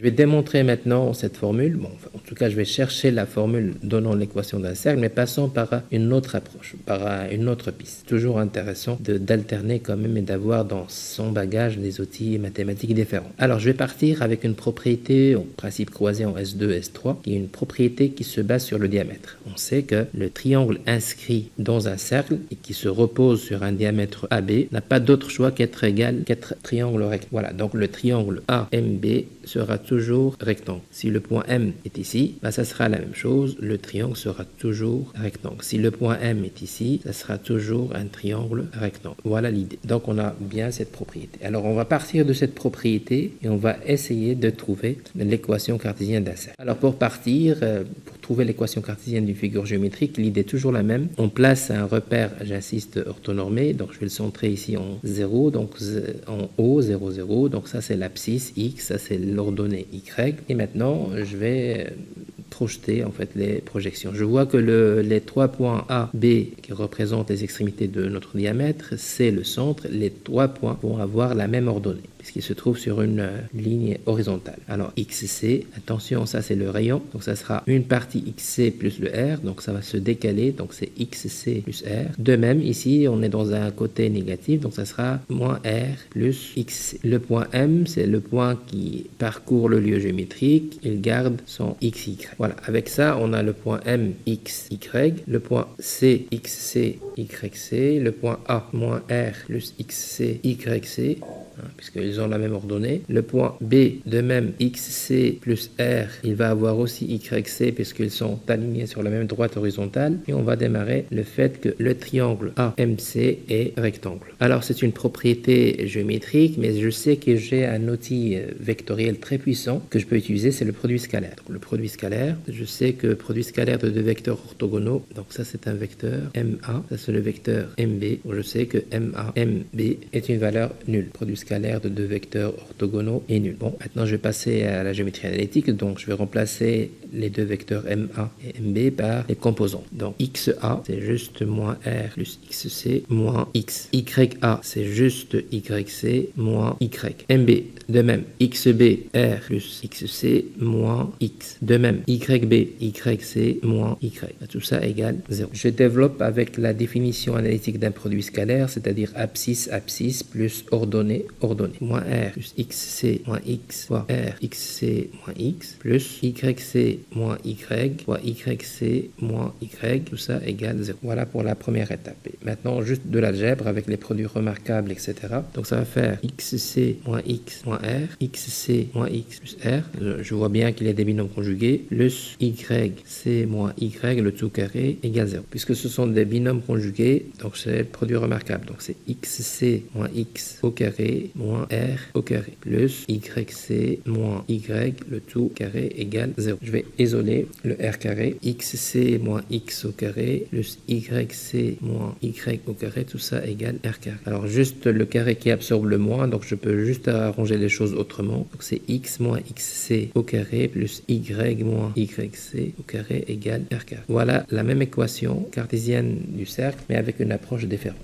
Je vais démontrer maintenant cette formule. Bon, en tout cas, je vais chercher la formule donnant l'équation d'un cercle, mais passons par une autre approche, par une autre piste. Toujours intéressant d'alterner quand même et d'avoir dans son bagage des outils mathématiques différents. Alors, je vais partir avec une propriété au principe croisé en S2, S3, qui est une propriété qui se base sur le diamètre. On sait que le triangle inscrit dans un cercle et qui se repose sur un diamètre AB n'a pas d'autre choix qu'être égal qu'être triangle rectangle. Voilà, donc le triangle AMB sera toujours rectangle. Si le point M est ici, ça sera la même chose, le triangle sera toujours rectangle. Si le point M est ici, ça sera toujours un triangle rectangle. Voilà l'idée. Donc on a bien cette propriété. Alors on va partir de cette propriété et on va essayer de trouver l'équation cartésienne d'un cercle. Alors pour partir, pour trouver l'équation cartésienne d'une figure géométrique, l'idée est toujours la même. On place un repère, j'insiste, orthonormé, donc je vais le centrer ici en 0, donc en haut, 0, 0, donc ça c'est l'abscisse X, ça c'est l'ordonnée Y, et maintenant je vais projeter en fait les projections. Je vois que les trois points A, B qui représentent les extrémités de notre diamètre, c'est le centre, les trois points vont avoir la même ordonnée puisqu'ils se trouvent sur une ligne horizontale. Alors XC, attention, ça c'est le rayon, donc ça sera une partie XC plus le R, donc ça va se décaler, donc c'est XC plus R. De même, ici on est dans un côté négatif, donc ça sera moins R plus XC. Le point M, c'est le point qui parcourt le lieu géométrique, il garde son XY. Voilà, avec ça, on a le point M, XY, le point C, XC, YC, le point A, moins R plus XC, YC, puisqu'ils ont la même ordonnée. Le point B, de même, XC plus R, il va avoir aussi YC puisqu'ils sont alignés sur la même droite horizontale. Et on va démarrer le fait que le triangle AMC est rectangle. Alors c'est une propriété géométrique, mais je sais que j'ai un outil vectoriel très puissant que je peux utiliser, c'est le produit scalaire. Donc, le produit scalaire, je sais que produit scalaire de deux vecteurs orthogonaux, donc ça c'est un vecteur MA, ça c'est le vecteur MB. Donc, je sais que MA, MB est une valeur nulle. Produit scalaire de deux vecteurs orthogonaux est nul. Bon, maintenant je vais passer à la géométrie analytique, donc je vais remplacer les deux vecteurs MA et MB par les composants. Donc XA, c'est juste moins R plus XC moins X. YA, c'est juste YC moins Y. MB, de même, XB, R plus XC moins X. De même, YB, YC moins Y. Tout ça égale 0. Je développe avec la définition analytique d'un produit scalaire, c'est-à-dire abscisse, abscisse plus ordonnée, ordonnée. Moins R plus XC moins X fois R XC moins X plus YC moins Y fois YC moins Y. Tout ça égale 0. Voilà pour la première étape. Et maintenant, juste de l'algèbre avec les produits remarquables, etc. Donc ça va faire XC moins X moins R, XC moins X plus R. Je vois bien qu'il y a des binômes conjugués. Plus YC moins Y, le tout carré, égale 0. Puisque ce sont des binômes conjugués, donc c'est le produit remarquable. Donc c'est XC moins X au carré moins R au carré plus YC moins Y, le tout carré égale 0. Je vais isoler le R carré, XC moins X au carré plus YC moins Y au carré, tout ça égale R carré. Alors juste le carré qui absorbe le moins, donc je peux juste arranger les choses autrement. Donc c'est X moins XC au carré plus Y moins YC au carré égale R carré. Voilà la même équation cartésienne du cercle, mais avec une approche différente.